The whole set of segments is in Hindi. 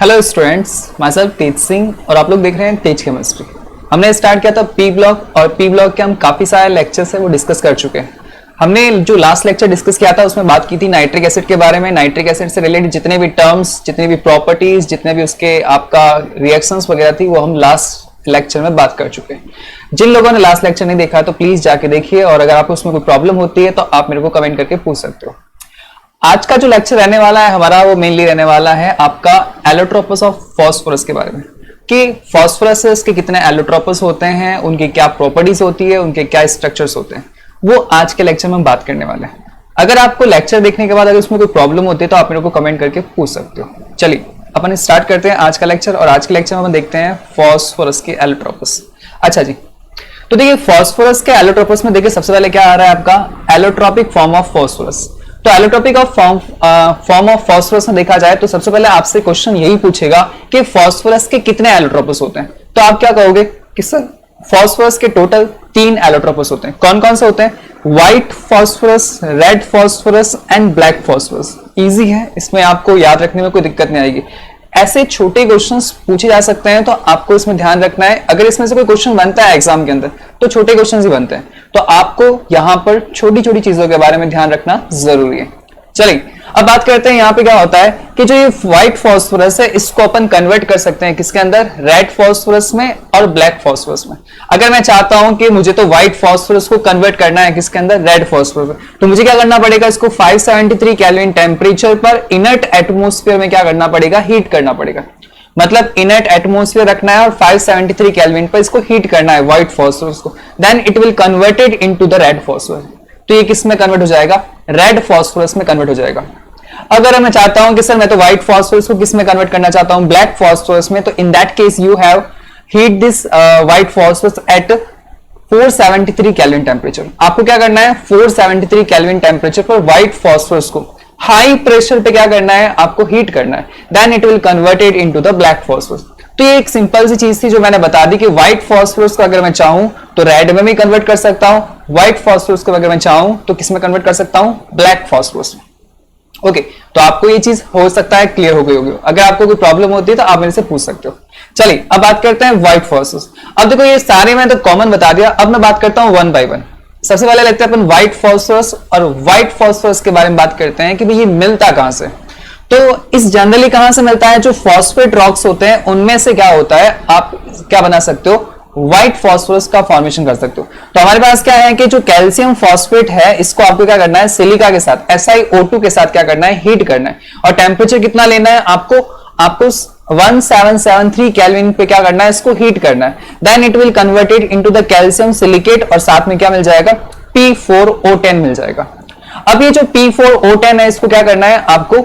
हेलो स्टूडेंट्स, माई सेल्फ तेज सिंह और आप लोग देख रहे हैं तेज केमिस्ट्री। हमने स्टार्ट किया था पी ब्लॉक और पी ब्लॉक के हम काफी सारे लेक्चर्स है वो डिस्कस कर चुके हैं। हमने जो लास्ट लेक्चर डिस्कस किया था उसमें बात की थी नाइट्रिक एसिड के बारे में। नाइट्रिक एसिड से रिलेटेड जितने भी टर्म्स, जितने भी प्रॉपर्टीज, जितने भी उसके आपका रिएक्शंस वगैरह थी वो हम लास्ट लेक्चर में बात कर चुके हैं। जिन लोगों ने लास्ट लेक्चर नहीं देखा तो प्लीज जाके देखिए, और अगर आपको उसमें कोई प्रॉब्लम होती है तो आप मेरे को कमेंट करके पूछ सकते हो। आज का जो लेक्चर रहने वाला है हमारा वो मेनली रहने वाला है आपका एलोट्रोपस ऑफ फास्फोरस के बारे में, कि फास्फोरस के कितने एलोट्रोपस होते हैं, उनकी क्या प्रॉपर्टीज होती है, उनके क्या स्ट्रक्चर्स होते हैं, वो आज के लेक्चर में हम बात करने वाले हैं। अगर आपको लेक्चर देखने के बाद अगर उसमें कोई प्रॉब्लम होती है तो आप मेरे को कमेंट करके पूछ सकते हो। चलिए अपन स्टार्ट करते हैं आज का लेक्चर, और आज के लेक्चर में हम देखते हैं फास्फोरस के एलोट्रोपस। अच्छा जी, तो देखिए फास्फोरस के एलोट्रोपस में देखिए सबसे पहले क्या आ रहा है आपका एलोट्रोपिक फॉर्म ऑफ फास्फोरस। तो एलोट्रोपिक फॉर्म ऑफ फास्फोरस में देखा जाए तो सबसे पहले आपसे क्वेश्चन यही पूछेगा कि फास्फोरस के कितने एलोट्रोपस होते हैं। तो आप क्या कहोगे कि सर फास्फोरस के टोटल 3 एलोट्रोपस होते हैं। कौन कौन से होते हैं? White phosphorus, red phosphorus and black phosphorus. Easy है, इसमें आपको याद रखने में कोई दिक्कत नहीं आएगी। ऐसे छोटे क्वेश्चंस पूछे जा सकते हैं तो आपको इसमें ध्यान रखना है। अगर इसमें से कोई क्वेश्चन बनता है एग्जाम के अंदर तो छोटे क्वेश्चंस ही बनते हैं, तो आपको यहां पर छोटी छोटी चीजों के बारे में ध्यान रखना जरूरी है। चलिए अब बात करते हैं यहाँ पे क्या होता है कि जो ये व्हाइट फास्फोरस है इसको अपन कन्वर्ट कर सकते हैं किसके अंदर? रेड फास्फोरस में और ब्लैक फास्फोरस में। अगर मैं चाहता हूं कि मुझे तो व्हाइट फास्फोरस को कन्वर्ट करना है किसके अंदर? रेड फास्फोरस में, तो मुझे क्या करना पड़ेगा? इसको 573 केल्विन टेम्परेचर पर इनर्ट एटमोस्फेयर में क्या करना पड़ेगा? हीट करना पड़ेगा। मतलब इनर्ट एटमोस्फेयर रखना है और 573 केल्विन पर इसको हीट करना है व्हाइट फास्फोरस को, then it will converted into the red phosphorus. तो ये किस में कन्वर्ट हो जाएगा? रेड फास्फोरस में कन्वर्ट हो जाएगा। अगर मैं चाहता हूं कि सर मैं तो व्हाइट फास्फोरस को किस में कन्वर्ट करना चाहता हूं? ब्लैक फास्फोरस में, तो in that case you have heat this white phosphorus at 473 kelvin temperature. आपको क्या करना है? 473 केल्विन टेम्परेचर पर व्हाइट फास्फोरस को हाई प्रेशर पे क्या करना है? आपको हीट करना है, then it will converted into the black phosphorus. तो ये एक सिंपल सी चीज थी जो मैंने बता दी कि व्हाइट फास्फोरस को अगर मैं चाहूं तो रेड में भी कन्वर्ट कर सकता हूं, व्हाइट फास्फोरस को अगर मैं चाहूं तो किस में कन्वर्ट कर सकता हूं? ब्लैक फास्फोरस में। ओके, तो आपको ये चीज हो सकता है क्लियर हो गई होगी। अगर आपको कोई प्रॉब्लम होती है तो आप मेरे से पूछ सकते हो। चलिए अब बात करते हैं व्हाइट फास्फोरस। अब देखो ये सारे मैंने तो कॉमन बता दिया, अब मैं बात करता हूं वन बाय वन। सबसे पहले लेते हैं अपन व्हाइट फास्फोरस, और व्हाइट फास्फोरस के बारे में बात करते हैं कि भाई ये मिलता कहां से। तो इस जनरली कहां से मिलता है? जो फॉस्फेट रॉक्स होते हैं उनमें से क्या होता है, आप क्या बना सकते हो? व्हाइट फास्फोरस का फॉर्मेशन कर सकते हो। तो हमारे पास क्या है कि जो कैल्शियम फॉस्फेट है इसको आपको क्या करना है? सिलिका के साथ SiO2 के साथ क्या करना है? हीट करना है। और टेम्परेचर कितना लेना है आपको? 1773 केल्विन पे क्या करना है? इसको हीट करना है, then it will converted into the calcium silicate, और साथ में क्या मिल जाएगा? P4O10 मिल जाएगा। अब ये जो P4O10 है इसको क्या करना है? आपको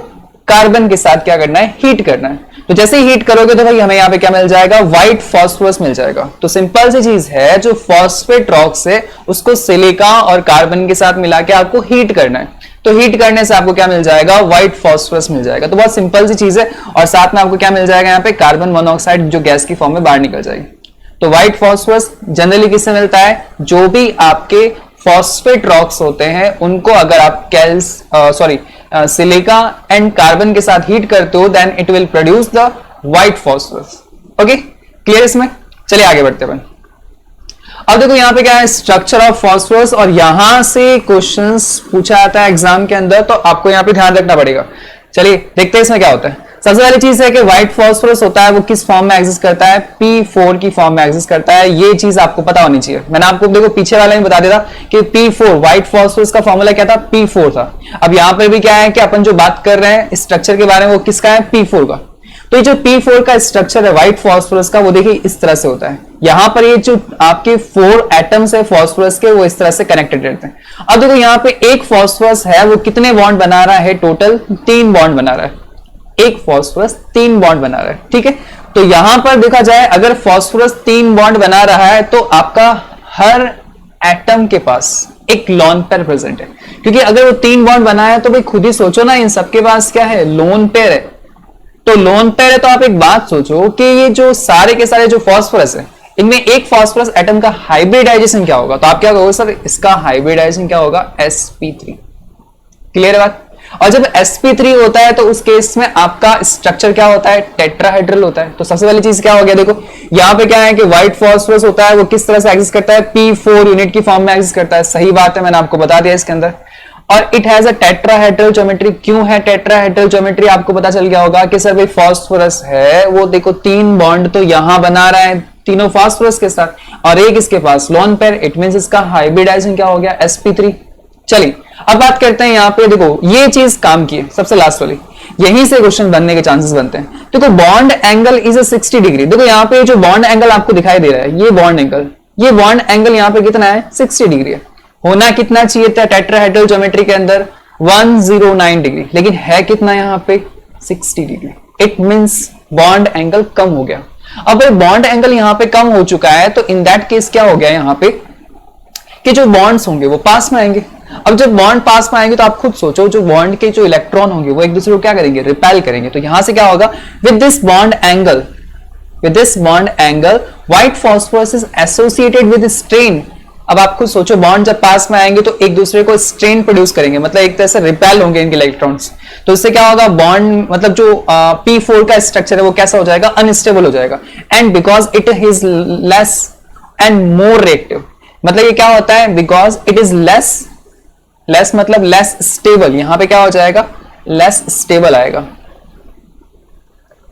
कार्बन के साथ क्या करना है? हीट करना है। तो जैसे ही हीट करोगे तो भाई हमें यहाँ पे क्या मिल जाएगा? व्हाइट फास्फोरस मिल जाएगा। तो सिंपल सी चीज है, जो फॉस्फेट रॉक्स है उसको सिलिका और कार्बन के साथ मिला के आपको हीट करना है। तो हीट करने से आपको क्या मिल जाएगा? व्हाइट फास्फोरस मिल जाएगा। तो बहुत सिंपल सी चीज है, और साथ में आपको क्या मिल जाएगा? यहाँ पे कार्बन मोनोऑक्साइड जो गैस की फॉर्म में बाहर निकल जाएगी। तो व्हाइट फास्फोरस जनरली किससे मिलता है? जो भी आपके फॉस्फेट रॉक्स होते हैं उनको अगर आप सिलिका एंड कार्बन के साथ हीट करते हो then it will produce the white phosphorus. Okay, clear इसमें? चलिए आगे बढ़ते हैं। अब देखो यहाँ पे क्या है? स्ट्रक्चर ऑफ फास्फोरस, और यहां से क्वेश्चंस पूछा जाता है एग्जाम के अंदर, तो आपको यहाँ पे ध्यान रखना पड़ेगा। चलिए देखते हैं इसमें क्या होता है। सबसे पहली चीज है कि व्हाइट फास्फोरस होता है वो किस फॉर्म में एग्जिस्ट करता है? P4 की फॉर्म में एग्जिस्ट करता है। ये चीज आपको पता होनी चाहिए। मैंने आपको देखो पीछे वाले में बता दिया था कि P4 व्हाइट फास्फोरस का फॉर्मूला क्या था? P4 था। अब यहाँ पर भी क्या है कि अपन जो बात कर रहे हैं स्ट्रक्चर के बारे में वो किसका है? P4 का। तो ये जो P4 का स्ट्रक्चर है व्हाइट फास्फोरस का वो देखिए इस तरह से होता है। यहां पर ये जो आपके 4 एटम्स है फास्फोरस के वो इस तरह से कनेक्टेड रहते हैं। अब देखो यहाँ पे एक फास्फोरस है वो कितने बॉन्ड बना रहा है? टोटल 3 बॉन्ड बना रहा है। एक फास्फोरस 3 बॉन्ड बना रहा है, ठीक है। तो यहां पर देखा जाए अगर फास्फोरस 3 बॉन्ड बना रहा है तो आपका हर एटम के पास एक लोन पेयर प्रेजेंट है, क्योंकि अगर वो 3 बॉन्ड बना है तो भाई खुद ही सोचो ना, इन सबके पास क्या है? लोन पेयर है। तो लोन पेयर है तो आप एक बात सोचो कि ये जो सारे के सारे जो फास्फोरस है इनमें एक फास्फोरस एटम का हाइब्रिडाइजेशन क्या होगा? तो आप क्या कहोगे? सर इसका हाइब्रिडाइजेशन क्या होगा? sp3। क्लियर है बात? और जब sp3 होता है तो उस केस में आपका स्ट्रक्चर क्या होता है, टेट्राहेड्रल होता है। तो सबसे पहली चीज क्या हो गया, देखो यहाँ पे क्या है कि व्हाइट फास्फोरस होता है वो किस तरह से एग्जिस्ट करता है, p4 यूनिट की फॉर्म में एग्जिस्ट करता है। सही बात है, मैंने आपको बता दिया इसके अंदर। और it has a tetrahedral geometry. क्यों है टेट्राहेड्रल ज्योमेट्री, आपको पता चल गया होगा कि सर भाई फास्फोरस है वो देखो 3 बॉन्ड तो यहां बना रहा है तीनों फास्फोरस के साथ और एक इसके पास लोन पेयर, इट मींस इसका हाइब्रिडाइजेशन क्या हो गया, sp3। चलिए अब बात करते हैं यहाँ पे, देखो ये चीज काम की है सबसे लास्ट वाली, यहीं से क्वेश्चन बनने के चांसेस बनते हैं। देखो बॉन्ड एंगल इज 60 डिग्री। देखो यहाँ पे जो बॉन्ड एंगल आपको दिखाई दे रहा है ये बॉन्ड एंगल यहाँ पे कितना है, 60 डिग्री है। होना कितना चाहिए था टेट्राहेड्रल ज्योमेट्री के अंदर, 109 डिग्री, लेकिन है कितना यहाँ पे 60 degree. It means bond angle कम हो गया। अब बॉन्ड एंगल यहाँ पे कम हो चुका है तो इन दैट केस क्या हो गया यहाँ पे कि जो बॉन्ड्स होंगे वो पास में आएंगे। अब जब बॉन्ड पास में आएंगे तो आप खुद सोचो जो बॉन्ड के जो इलेक्ट्रॉन होंगे वो एक दूसरे को क्या करेंगे, रिपेल करेंगे। तो यहां से क्या होगा, with this bond angle white phosphorus is associated with strain. अब आप खुद सोचो बॉन्ड जब पास में आएंगे तो एक दूसरे को स्ट्रेन प्रोड्यूस करेंगे, मतलब एक तरह से रिपेल होंगे इनके इलेक्ट्रॉन्स। तो इससे क्या होगा, बॉन्ड मतलब जो p4 का स्ट्रक्चर है वो कैसा हो जाएगा, अनस्टेबल हो जाएगा। And because it is less and more reactive, मतलब ये क्या होता है, बिकॉज इट इज लेस मतलब लेस स्टेबल, यहां पे क्या हो जाएगा, लेस स्टेबल आएगा,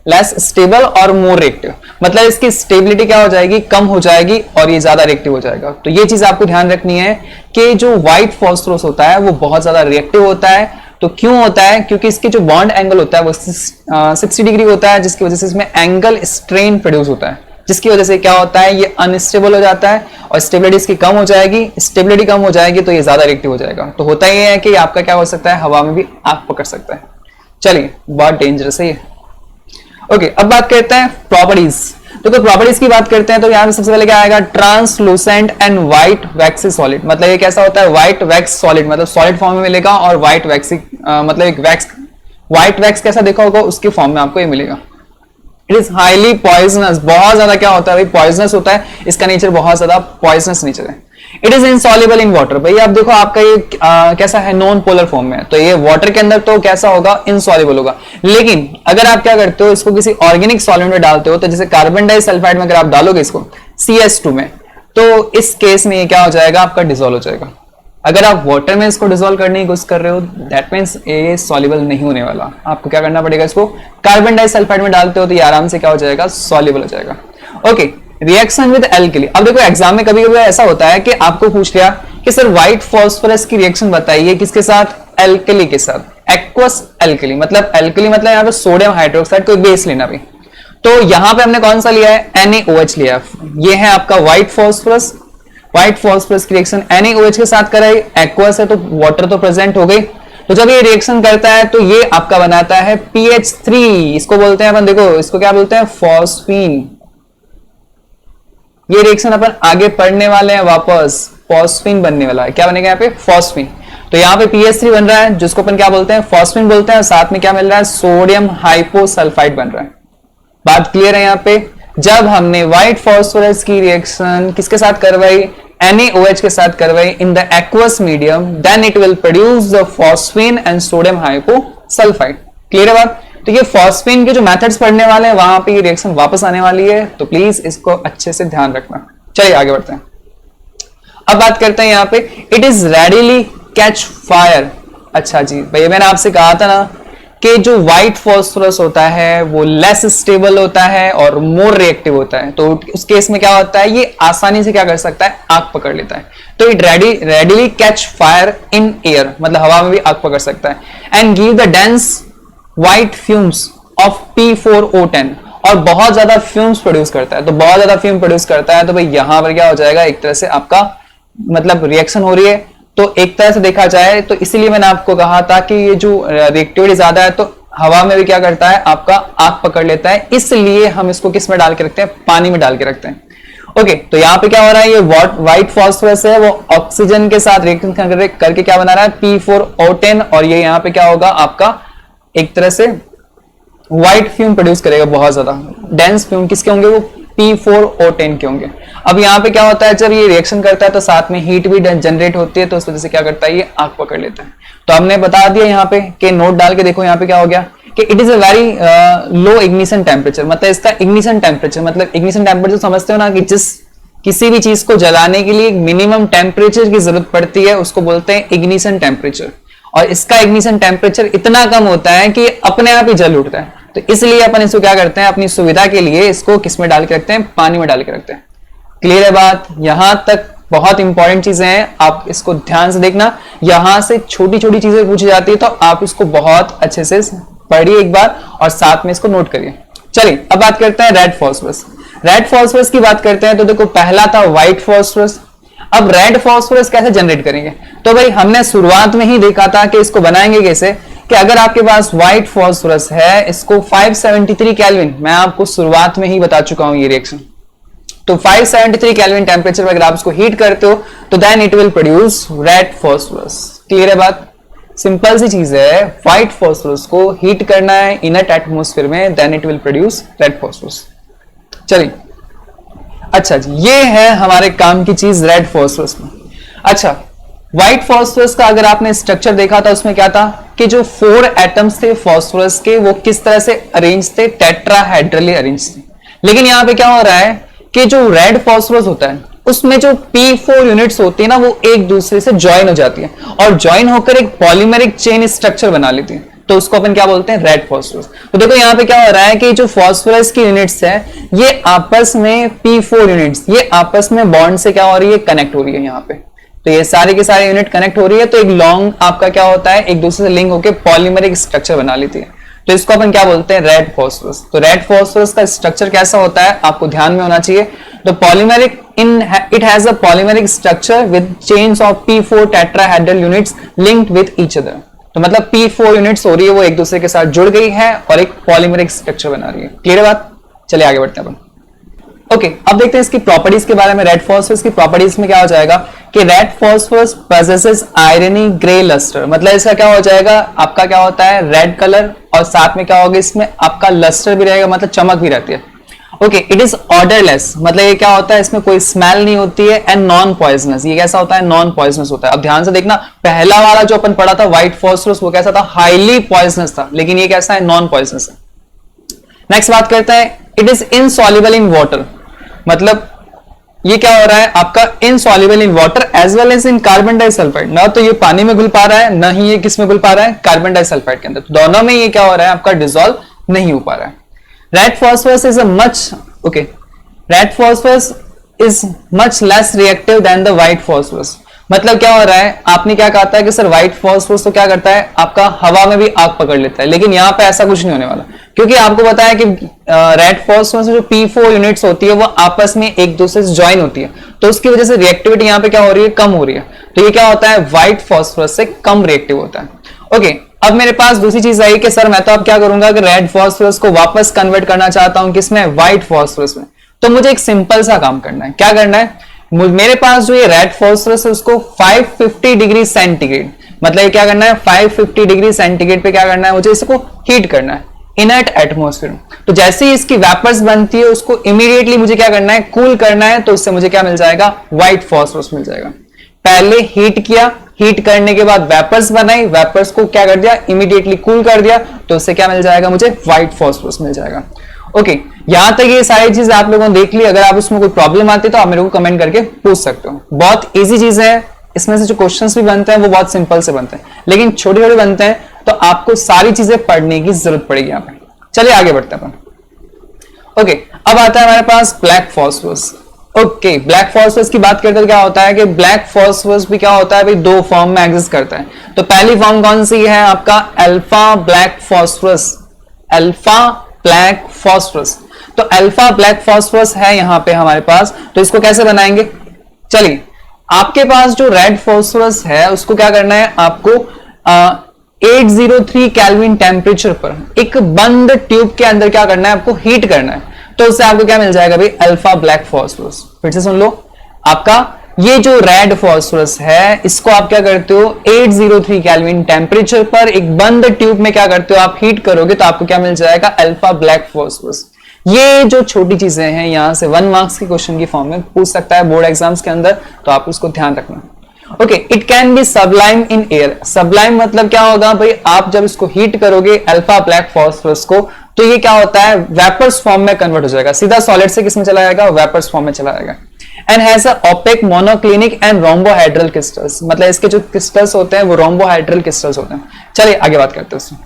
लेस स्टेबल और मोर रिएक्टिव, मतलब इसकी स्टेबिलिटी क्या हो जाएगी, कम हो जाएगी और ये ज्यादा रिएक्टिव हो जाएगा। तो ये चीज आपको ध्यान रखनी है कि जो व्हाइट फास्फोरस होता है वो बहुत ज्यादा रिएक्टिव होता है। तो क्यों होता है, क्योंकि इसके जो बॉन्ड एंगल होता है वो 60 डिग्री होता है, जिसकी वजह से इसमें एंगल स्ट्रेन प्रोड्यूस होता है, जिसकी वजह से क्या होता है, ये अनस्टेबल हो जाता है और स्टेबिलिटी इसकी कम हो जाएगी। स्टेबिलिटी कम हो जाएगी तो ये ज्यादा रिएक्टिव हो जाएगा। तो होता ही है कि आपका क्या हो सकता है, हवा में भी आग पकड़ सकता है। चलिए बहुत डेंजरस है ये। ओके, अब बात करते हैं प्रॉपर्टीज। तो प्रॉपर्टीज की बात करते हैं तो यहाँ पे सबसे पहले क्या आएगा, translucent and white vaccine solid. मतलब ये कैसा होता है, व्हाइट वैक्स सॉलिड, मतलब सॉलिड फॉर्म में मिलेगा और व्हाइट वैक्सी मतलब एक वैक्स, व्हाइट वैक्स कैसा देखा होगा उसके फॉर्म में आपको ये मिलेगा। इट इज हाईली पॉइजनस, बहुत ज्यादा क्या होता है भाई, पॉइजनस होता है, इसका नेचर बहुत ज्यादा पॉइजनस नेचर है। It is insoluble in water. भाई आप देखो आपका ये कैसा है, नॉन पोलर फॉर्म में, तो ये वाटर के अंदर तो कैसा होगा, इनसॉल्युबल होगा। लेकिन अगर आप क्या करते हो, इसको किसी ऑर्गेनिक सॉल्वेंट में डालते हो, तो जैसे कार्बन डाइसल्फाइड में अगर आप डालोगे इसको CS2 में, तो इस केस में ये क्या हो जाएगा, आपका डिसॉल्व हो जाएगा। अगर आप वाटर में इसको डिसॉल्व करने की कोशिश कर रहे हो, दैट मींस ये सॉल्युबल नहीं होने वाला। आपको क्या करना पड़ेगा, इसको कार्बन डाइसल्फाइड में डालते हो तो ये आराम से क्या हो जाएगा, सॉल्युबल हो जाएगा। Okay, reaction with alkali. अब देखो एग्जाम में कभी कभी ऐसा होता है कि आपको पूछ लिया कि सर व्हाइट फास्फोरस की रिएक्शन बताइए किसके साथ, एल्कली के साथ, एक्वस एल्कली। मतलब एल्कली मतलब यहाँ पे सोडियम हाइड्रोक्साइड, कोई बेस लेना भी। तो यहाँ पे हमने कौन सा लिया है, NaOH लिया है। ये है आपका व्हाइट फास्फोरस। व्हाइट फास्फोरस की रिएक्शन NaOH के साथ कराई, एक्वस है तो वाटर तो प्रेजेंट हो गई। तो जब ये रिएक्शन करता है तो ये आपका बनाता है PH3, इसको बोलते हैं अपन, देखो इसको क्या बोलते हैं, फॉस्फीन। ये रिएक्शन अपन आगे पढ़ने वाले हैं, वापस फॉस्फीन बनने वाला है। क्या बनेगा यहाँ पे, फॉस्फीन। तो यहाँ पे PH3 बन रहा है जिसको अपन क्या बोलते हैं, फॉस्फीन बोलते हैं, और साथ में क्या मिल रहा है, सोडियम हाइपोसल्फाइड बन रहा है। बात क्लियर है यहाँ पे। जब हमने व्हाइट फास्फोरस की रिएक्शन किसके साथ करवाई, NaOH के साथ करवाई in the aqueous medium, then it will produce the phosphine and sodium hyposulphide. Clear है बात। तो ये फॉस्फीन के जो मेथड्स पढ़ने वाले हैं वहां पे ये रिएक्शन वापस आने वाली है, तो प्लीज इसको अच्छे से ध्यान रखना। चलिए आगे बढ़ते हैं। अब बात करते हैं यहाँ पे, it is readily catch fire. अच्छा जी भैया, मैंने आपसे कहा था ना कि जो व्हाइट फास्फोरस होता है वो लेस स्टेबल होता है और मोर रिएक्टिव होता है। तो उस केस में क्या होता है, ये आसानी से क्या कर सकता है, आग पकड़ लेता है। तो it readily catch fire in air, मतलब हवा में भी आग पकड़ सकता है। And give the dense white fumes of P4O10, और बहुत ज्यादा फ्यूम्स प्रोड्यूस करता है। तो बहुत ज्यादा फ्यूम प्रोड्यूस करता है तो भाई यहां पर क्या हो जाएगा, एक तरह से आपका मतलब रिएक्शन हो रही है। तो एक तरह से देखा जाए तो इसीलिए मैंने आपको कहा था कि ये जो रिएक्टिविटी ज्यादा है तो हवा में भी क्या करता है, आपका आग पकड़ लेता है। इसलिए हम इसको किस में डाल के रखते हैं, पानी में डाल के रखते हैं। ओके, तो यहाँ पे क्या हो रहा है, ये व्हाइट फास्फोरस है वो ऑक्सीजन के साथ रिएक्शन करके क्या बना रहा है, P4O10, और ये यहाँ पे क्या होगा, आपका एक तरह से व्हाइट फ्यूम प्रोड्यूस करेगा, बहुत ज्यादा डेंस फ्यूम। किसके होंगे वो, P4O10 के होंगे। अब यहाँ पे क्या होता है, जब ये रिएक्शन करता है तो साथ में हीट भी जनरेट होती है, तो उस वजह से क्या करता है, ये आग पकड़ लेता है। तो हमने बता दिया यहाँ पे कि नोट डाल के देखो यहाँ पे क्या हो गया कि it is a very low ignition temperature, मतलब इसका इग्निशन टेम्परेचर, मतलब इग्निशन टेम्परेचर समझते हो ना कि जिस किसी भी चीज को जलाने के लिए मिनिमम टेम्परेचर की जरूरत पड़ती है उसको बोलते हैं इग्निशन टेम्परेचर, और इसका इग्निशन टेम्परेचर इतना कम होता है कि अपने आप ही जल उठता है। तो इसलिए अपन इसको क्या करते हैं, अपनी सुविधा के लिए इसको किस में डाल के रखते हैं, पानी में डाल के रखते हैं। क्लियर है बात? यहां तक बहुत इंपॉर्टेंट चीजें हैं, आप इसको ध्यान से देखना। यहां से छोटी छोटी चीजें पूछी जाती है तो आप इसको बहुत अच्छे से पढ़िए एक बार और साथ में इसको नोट करिए। चलिए अब बात करते हैं रेड फास्फोरस। रेड फास्फोरस की बात करते हैं तो देखो पहला था व्हाइट फास्फोरस। अब रेड फास्फोरस कैसे जनरेट करेंगे, तो भाई हमने शुरुआत में ही देखा था कि इसको बनाएंगे कैसे, कि अगर आपके पास व्हाइट फास्फोरस है, इसको 573 केल्विन, मैं आपको शुरुआत में ही बता चुका हूं ये रिएक्शन, तो 573 केल्विन टेम्परेचर पर अगर आप इसको हीट करते हो तो then it will produce red phosphorus. Clear है बात? सिंपल सी चीज है, व्हाइट फास्फोरस को हीट करना है इनर्ट एटमॉस्फेयर में, then it will produce red phosphorus. चलिए, अच्छा जी, ये है हमारे काम की चीज रेड फास्फोरस में। अच्छा, व्हाइट फास्फोरस का अगर आपने स्ट्रक्चर देखा था उसमें क्या था कि जो 4 एटम्स थे फास्फोरस के वो किस तरह से अरेंज थे, टेट्राहेड्रली अरेंज थे। लेकिन यहां पे क्या हो रहा है कि जो रेड फास्फोरस होता है उसमें जो P4 यूनिट्स होती है ना वो एक दूसरे से ज्वाइन हो जाती है और ज्वाइन होकर एक पॉलीमेरिक चेन स्ट्रक्चर बना लेती है, तो उसको अपन क्या बोलते हैं, रेड फास्फोरस। तो देखो यहाँ पे क्या हो रहा है कि जो फास्फोरस की यूनिट्स है ये आपस में P4 यूनिट्स ये आपस में बॉन्ड से क्या हो रही है, कनेक्ट हो रही है यहाँ पे। तो ये सारे के सारे यूनिट कनेक्ट हो रही है तो एक लॉन्ग आपका क्या होता है, एक दूसरे से लिंक होकर पॉलीमेरिक स्ट्रक्चर बना लेती है, तो इसको अपन क्या बोलते हैं, रेड फास्फोरस। तो रेड फास्फोरस का स्ट्रक्चर कैसा होता है आपको ध्यान में होना चाहिए। तो polymeric it has a polymeric structure with chains of P4 tetrahedral units linked with each other। तो मतलब P4 यूनिट्स हो रही है वो एक दूसरे के साथ जुड़ गई है और एक पॉलीमेरिक स्ट्रक्चर बना रही है। क्लियर है बात? चलिए आगे बढ़ते हैं अपन। ओके, अब देखते हैं इसकी प्रॉपर्टीज के बारे में। रेड फास्फोरस की प्रॉपर्टीज में क्या हो जाएगा कि red phosphorus possesses irony gray luster, मतलब इसका क्या हो जाएगा, आपका क्या होता है, रेड कलर, और साथ में क्या होगा इसमें आपका लस्टर भी रहेगा, मतलब चमक भी रहती है। ओके, इट इज ऑर्डरलेस, मतलब ये क्या होता है, इसमें कोई स्मेल नहीं होती है, एंड नॉन पॉइजनस। ये कैसा होता है, नॉन पॉइजनस होता है। अब ध्यान से देखना, पहला वाला जो अपन पढ़ा था व्हाइट फास्फोरस वो कैसा था, हाईली पॉइजनस था, लेकिन ये कैसा है, नॉन पॉइजनस है। नेक्स्ट बात करते हैं, it is insoluble in water, मतलब ये क्या हो रहा है आपका, insoluble in water as well as in carbon disulphide. ना तो ये पानी में घुल पा रहा है, ना ही ये किस में घुल पा रहा है, कार्बन डाइसल्फाइड के अंदर। तो दोनों में ये क्या हो रहा है आपका, डिसॉल्व नहीं हो पा रहा है। Red phosphorus is a much red phosphorus is much less reactive than the white phosphorus। मतलब क्या हो रहा है, आपने क्या कहा था कि सर व्हाइट फास्फोरस तो क्या करता है आपका हवा में भी आग पकड़ लेता है, लेकिन यहाँ पे ऐसा कुछ नहीं होने वाला, क्योंकि आपको पता है कि रेड फास्फोरस में जो P4 यूनिट्स होती है वो आपस में एक दूसरे से ज्वाइन होती है, तो उसकी वजह से रिएक्टिविटी यहाँ पे क्या हो रही है, कम हो रही है। तो ये क्या होता है, व्हाइट फास्फोरस से कम रिएक्टिव होता है। ओके, अब मेरे पास दूसरी चीज आई कि सर मैं तो अब क्या करूंगा कि रेड फास्फोरस को वापस कन्वर्ट करना चाहता हूं किसमें, व्हाइट फास्फोरस में। तो मुझे एक सिंपल सा काम करना है। क्या करना है, मेरे पास जो ये रेड फास्फोरस है उसको 550 डिग्री सेंटीग्रेड, मतलब ये क्या करना है, 550 डिग्री सेंटीग्रेड पे क्या करना है, मुझे इसको हीट करना है इनर्ट एटमॉस्फेयर में। तो जैसे ही इसकी वेपर्स बनती है उसको इमीडिएटली मुझे क्या करना है, कूल करना है, तो उससे मुझे क्या मिल जाएगा, व्हाइट फास्फोरस मिल जाएगा। पहले हीट किया, हीट करने के बाद वेपर्स बनाई, वेपर्स को क्या कर दिया, इमीडिएटली कूल कर दिया, तो उससे क्या मिल जाएगा, मुझे व्हाइट फास्फोरस मिल जाएगा। ओके, यहां तक ये सारी चीजें आप लोगों ने देख ली। अगर आप उसमें कोई प्रॉब्लम आती है तो आप मेरे को कमेंट करके पूछ सकते हो। बहुत इजी चीज है, इसमें से जो क्वेश्चंस भी बनते हैं वो बहुत सिंपल से बनते हैं, लेकिन छोटे छोटे बनते हैं, तो आपको सारी चीजें पढ़ने की जरूरत पड़ेगी यहाँ पे। चलिए आगे बढ़ते हैं अपन। ओके, अब आता है हमारे पास black phosphorus. Okay, black phosphorus की बात करते हैं, क्या होता है कि ब्लैक फास्फोरस भी क्या होता है भाई, दो फॉर्म में एग्जिस्ट करता है। तो पहली फॉर्म कौन सी है आपका, alpha black phosphorus, alpha black phosphorus. तो अल्फा ब्लैक फास्फोरस है यहां पे हमारे पास, तो इसको कैसे बनाएंगे, चलिए आपके पास जो रेड फास्फोरस है उसको क्या करना है, आपको 803 केल्विन टेम्परेचर पर एक बंद ट्यूब के अंदर क्या करना है, आपको हीट करना है, तो उससे आपको क्या मिल जाएगा भाई, अल्फा ब्लैक फास्फोरस। फिर से सुन लो, आपका ये जो रेड फास्फोरस है इसको आप क्या करते हो, 803 केल्विन टेम्परेचर पर एक बंद ट्यूब में क्या करते हो, आप हीट करोगे तो आपको क्या मिल जाएगा, अल्फा ब्लैक फास्फोरस। ये जो छोटी चीजें हैं यहाँ से 1 मार्क्स के क्वेश्चन की फॉर्म में पूछ सकता है बोर्ड एग्जाम्स के अंदर, तो आप उसको ध्यान रखना। Okay, it can be Sublime in air. Sublime मतलब क्या होगा भाई, आप जब इसको हीट करोगे अल्फा ब्लैक फॉस्फोरस को, तो ये क्या होता है, वेपर्स फॉर्म में कन्वर्ट हो जाएगा, सीधा सॉलिड से किस में चला जाएगा, वेपर्स फॉर्म में चला जाएगा। And has a opaque monoclinic and rhombohedral crystals, मतलब इसके जो क्रिस्टल्स होते हैं वो रोम्बोहाइड्रल क्रिस्टल्स होते हैं। चलिए आगे बात करते हैं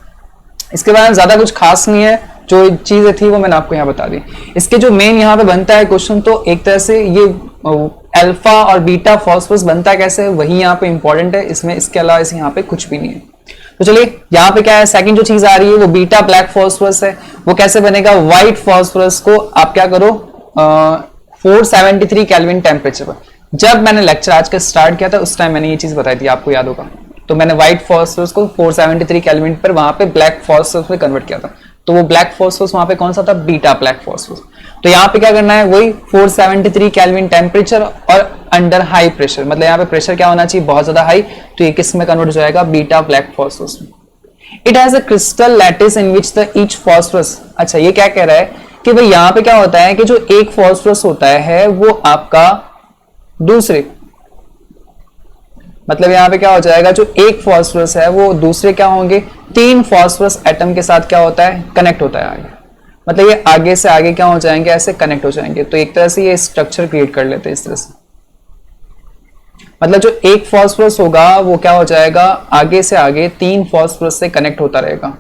इसके बारे में, ज्यादा कुछ खास नहीं है, जो चीजें थी वो मैंने आपको यहाँ बता दी। इसके जो मेन यहाँ पे बनता है क्वेश्चन, तो एक तरह से ये अल्फा और बीटा फॉस्फोरस बनता है कैसे, वही यहाँ पे इंपॉर्टेंट है, इसमें इसके अलावा इस यहाँ पे कुछ भी नहीं है। तो चलिए यहाँ पे क्या है, सेकंड जो चीज आ रही है वो बीटा ब्लैक फॉस्फोरस है। वो कैसे बनेगा, व्हाइट फॉस्फोरस को आप क्या करो 473 केल्विन टेम्परेचर पर। जब मैंने लेक्चर आज का स्टार्ट किया था उस टाइम मैंने ये चीज बताई थी, आपको याद होगा। तो मैंने व्हाइट फॉस्फोरस को 473 केल्विन पर वहां पे ब्लैक फॉस्फोरस में कन्वर्ट किया था, तो वो ब्लैक फॉस्फोरस वहां पे कौन सा था, बीटा ब्लैक फॉस्फोरस। तो यहाँ पे क्या करना है, वही 473 केल्विन टेम्परेचर और अंडर हाई प्रेशर, मतलब यहाँ पे प्रेशर क्या होना चाहिए, बहुत ज्यादा हाई, तो ये किस में कन्वर्ट हो जाएगा, बीटा ब्लैक फॉस्फोरस में। It has a crystal lattice in which the each phosphorus. अच्छा, ये क्या कह रहा है कि भाई यहाँ पे क्या होता है कि जो एक फॉस्फोरस होता है वो आपका दूसरे, मतलब यहाँ पे क्या हो जाएगा, जो एक फॉस्फोरस है वो दूसरे क्या होंगे, 3 फॉस्फोरस एटम के साथ क्या होता है, कनेक्ट होता है आगे, मतलब ये आगे से आगे क्या हो जाएंगे, ऐसे कनेक्ट हो जाएंगे। तो एक तरह से ये स्ट्रक्चर क्रिएट कर लेते हैं इस तरह से, मतलब जो एक फॉस्फोरस होगा वो क्या हो जाएगा, आगे से आगे 3 फॉस्फोरस से कनेक्ट होता रहेगा।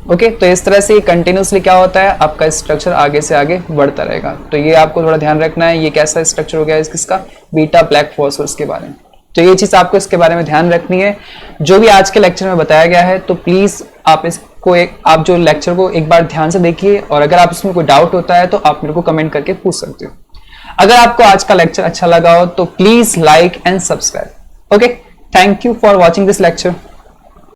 ओके, तो इस तरह से ये कंटिन्यूसली क्या होता है, आपका स्ट्रक्चर आगे से आगे बढ़ता रहेगा। तो ये आपको थोड़ा ध्यान रखना है, ये कैसा स्ट्रक्चर हो गया इसका, बीटा ब्लैक फॉस्फोरस के बारे में। तो ये चीज आपको इसके बारे में ध्यान रखनी है, जो भी आज के लेक्चर में बताया गया है। तो प्लीज आप इसको आप जो लेक्चर को एक बार ध्यान से देखिए, और अगर आप इसमें कोई डाउट होता है तो आप मेरे को कमेंट करके पूछ सकते हो। अगर आपको आज का लेक्चर अच्छा लगा हो तो please like and subscribe. Okay, thank you for watching this lecture.